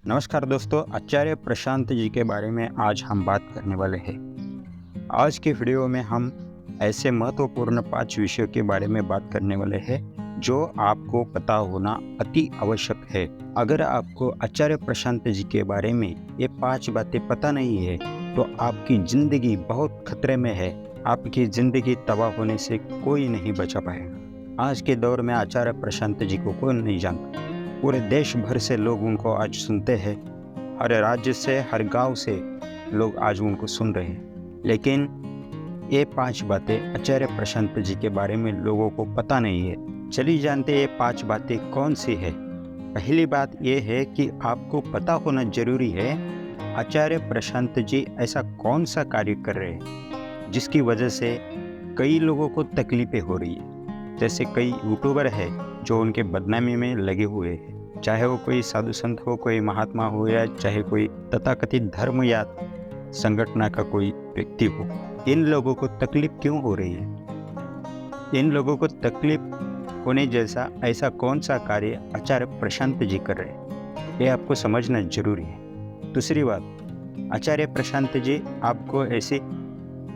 नमस्कार दोस्तों, आचार्य प्रशांत जी के बारे में आज हम बात करने वाले हैं। आज की वीडियो में हम ऐसे महत्वपूर्ण 5 विषयों के बारे में बात करने वाले हैं जो आपको पता होना अति आवश्यक है। अगर आपको आचार्य प्रशांत जी के बारे में ये 5 बातें पता नहीं है तो आपकी ज़िंदगी बहुत खतरे में है। आपकी ज़िंदगी तबाह होने से कोई नहीं बचा पाएगा। आज के दौर में आचार्य प्रशांत जी को कोई नहीं जानता। पूरे देश भर से लोग उनको आज सुनते हैं। हर राज्य से, हर गांव से लोग आज उनको सुन रहे हैं। लेकिन ये 5 बातें आचार्य प्रशांत जी के बारे में लोगों को पता नहीं है। चलिए जानते हैं ये 5 बातें कौन सी है। पहली बात ये है कि आपको पता होना जरूरी है आचार्य प्रशांत जी ऐसा कौन सा कार्य कर रहे हैं जिसकी वजह से कई लोगों को तकलीफें हो रही है। जैसे कई यूट्यूबर है जो उनके बदनामी में लगे हुए हैं, चाहे वो कोई साधु संत हो, कोई महात्मा हो, या चाहे कोई तथाकथित धर्म या संगठन का कोई व्यक्ति हो। इन लोगों को तकलीफ क्यों हो रही है? इन लोगों को तकलीफ होने जैसा ऐसा कौन सा कार्य आचार्य प्रशांत जी कर रहे हैं, ये आपको समझना जरूरी है। दूसरी बात, आचार्य प्रशांत जी आपको ऐसी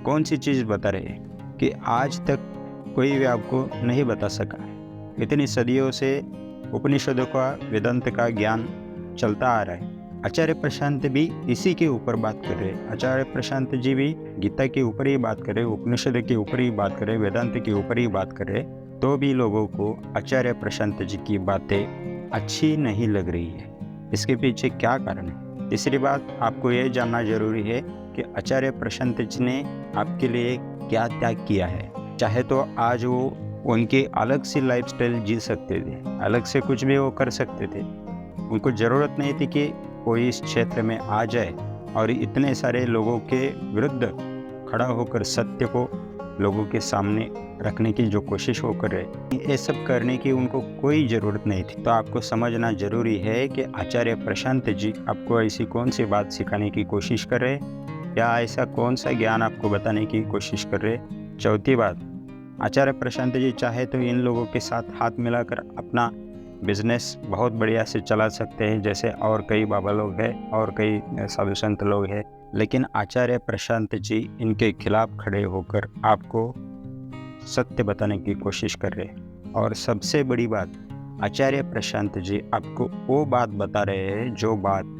कौन सी चीज़ बता रहे हैं कि आज तक कोई भी आपको नहीं बता सका। इतनी सदियों से उपनिषदों का, वेदांत का ज्ञान चलता आ रहा है। आचार्य प्रशांत भी इसी के ऊपर बात कर रहे हैं। आचार्य प्रशांत जी भी गीता के ऊपर ही बात कर रहे, उपनिषद के ऊपर ही बात कर रहे, वेदांत के ऊपर ही बात कर रहे, तो भी लोगों को आचार्य प्रशांत जी की बातें अच्छी नहीं लग रही है। इसके पीछे क्या कारण है? तीसरी बात, आपको ये जानना जरूरी है कि आचार्य प्रशांत जी ने आपके लिए क्या त्याग किया है। चाहे तो आज वो उनकी अलग सी लाइफस्टाइल जी सकते थे, अलग से कुछ भी वो कर सकते थे। उनको ज़रूरत नहीं थी कि कोई इस क्षेत्र में आ जाए और इतने सारे लोगों के विरुद्ध खड़ा होकर सत्य को लोगों के सामने रखने की जो कोशिश वो कर रहे, ये सब करने की उनको कोई ज़रूरत नहीं थी। तो आपको समझना ज़रूरी है कि आचार्य प्रशांत जी आपको ऐसी कौन सी बात सिखाने की कोशिश कर रहे, या ऐसा कौन सा ज्ञान आपको बताने की कोशिश कर रहे। चौथी बात, आचार्य प्रशांत जी चाहे तो इन लोगों के साथ हाथ मिलाकर अपना बिजनेस बहुत बढ़िया से चला सकते हैं, जैसे और कई बाबा लोग हैं और कई साधु संत लोग हैं। लेकिन आचार्य प्रशांत जी इनके खिलाफ खड़े होकर आपको सत्य बताने की कोशिश कर रहे हैं। और सबसे बड़ी बात, आचार्य प्रशांत जी आपको वो बात बता रहे हैं जो बात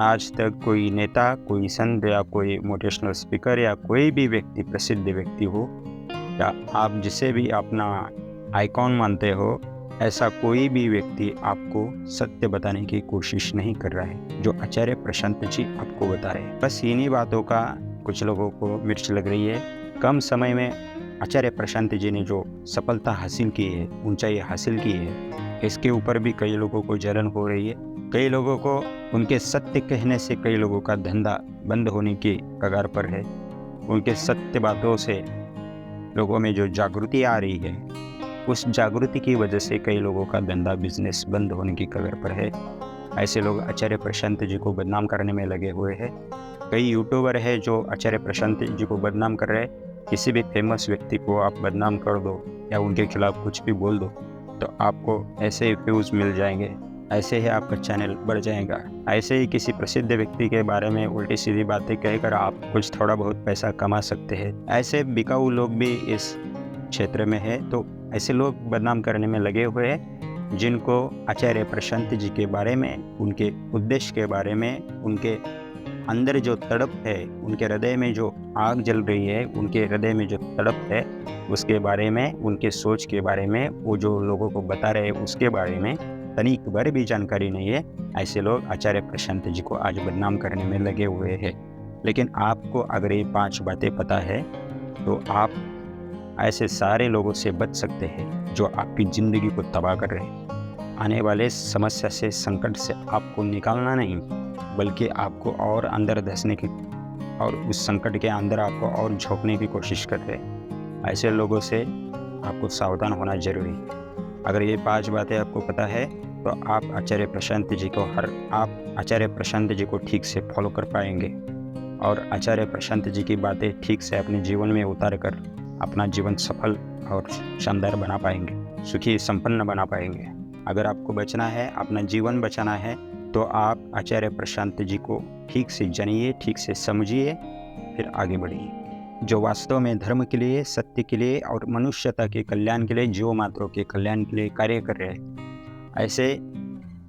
आज तक कोई नेता, कोई संत या कोई मोटिवेशनल स्पीकर या कोई भी व्यक्ति, प्रसिद्ध व्यक्ति हो या आप जिसे भी अपना आइकॉन मानते हो, ऐसा कोई भी व्यक्ति आपको सत्य बताने की कोशिश नहीं कर रहा है जो आचार्य प्रशांत जी आपको बता रहे हैं। बस इन्हीं बातों का कुछ लोगों को मिर्च लग रही है। कम समय में आचार्य प्रशांत जी ने जो सफलता हासिल की है, ऊंचाई हासिल की है, इसके ऊपर भी कई लोगों को जलन हो रही है। कई लोगों को उनके सत्य कहने से कई लोगों का धंधा बंद होने की कगार पर है। उनके सत्य बातों से लोगों में जो जागृति आ रही है, उस जागृति की वजह से कई लोगों का धंधा, बिजनेस बंद होने की कगार पर है। ऐसे लोग आचार्य प्रशांत जी को बदनाम करने में लगे हुए हैं। कई यूट्यूबर है जो आचार्य प्रशांत जी को बदनाम कर रहे हैं। किसी भी फेमस व्यक्ति को आप बदनाम कर दो या उनके खिलाफ कुछ भी बोल दो तो आपको ऐसे ही व्यूज़ मिल जाएंगे, ऐसे ही आपका चैनल बढ़ जाएगा। ऐसे ही किसी प्रसिद्ध व्यक्ति के बारे में उल्टी सीधी बातें कहकर आप कुछ थोड़ा बहुत पैसा कमा सकते हैं। ऐसे बिकाऊ लोग भी इस क्षेत्र में है, तो ऐसे लोग बदनाम करने में लगे हुए हैं जिनको आचार्य प्रशांत जी के बारे में, उनके उद्देश्य के बारे में, उनके अंदर जो तड़प है, उनके हृदय में जो आग जल रही है, उनके हृदय में जो तड़प है, उसके बारे में, उनके सोच के बारे में, वो जो लोगों को बता रहे हैं उसके बारे में तनिक भर भी जानकारी नहीं है। ऐसे लोग आचार्य प्रशांत जी को आज बदनाम करने में लगे हुए हैं। लेकिन आपको अगर ये 5 बातें पता है तो आप ऐसे सारे लोगों से बच सकते हैं जो आपकी ज़िंदगी को तबाह कर रहे हैं। आने वाले समस्या से, संकट से आपको निकालना नहीं, बल्कि आपको और अंदर धंसने की और उस संकट के अंदर आपको और झोंकने की कोशिश कर रहे हैं। ऐसे लोगों से आपको सावधान होना जरूरी है। अगर ये 5 बातें आपको पता है तो आप आचार्य प्रशांत जी को ठीक से फॉलो कर पाएंगे और आचार्य प्रशांत जी की बातें ठीक से अपने जीवन में उतार कर अपना जीवन सफल और शानदार बना पाएंगे, सुखी संपन्न बना पाएंगे। अगर आपको बचना है, अपना जीवन बचाना है, तो तो आप आचार्य प्रशांत जी को ठीक से जानिए, ठीक से समझिए, फिर आगे बढ़िए। जो वास्तव में धर्म के लिए, सत्य के लिए और मनुष्यता के कल्याण के लिए, जीव मात्रों के कल्याण के लिए कार्य कर रहे हैं, ऐसे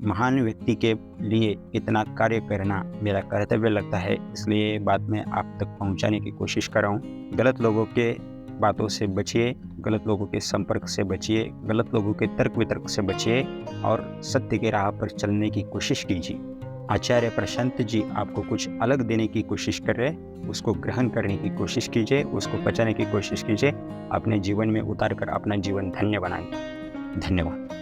महान व्यक्ति के लिए इतना कार्य करना मेरा कर्तव्य लगता है। इसलिए बात मैं आप तक पहुंचाने की कोशिश कर रहा हूँ। गलत लोगों के बातों से बचिए, गलत लोगों के संपर्क से बचिए, गलत लोगों के तर्क वितर्क से बचिए और सत्य के राह पर चलने की कोशिश कीजिए। आचार्य प्रशांत जी आपको कुछ अलग देने की कोशिश कर रहे हैं, उसको ग्रहण करने की कोशिश कीजिए, उसको पचाने की कोशिश कीजिए, अपने जीवन में उतार कर अपना जीवन धन्य बनाइए। धन्यवाद।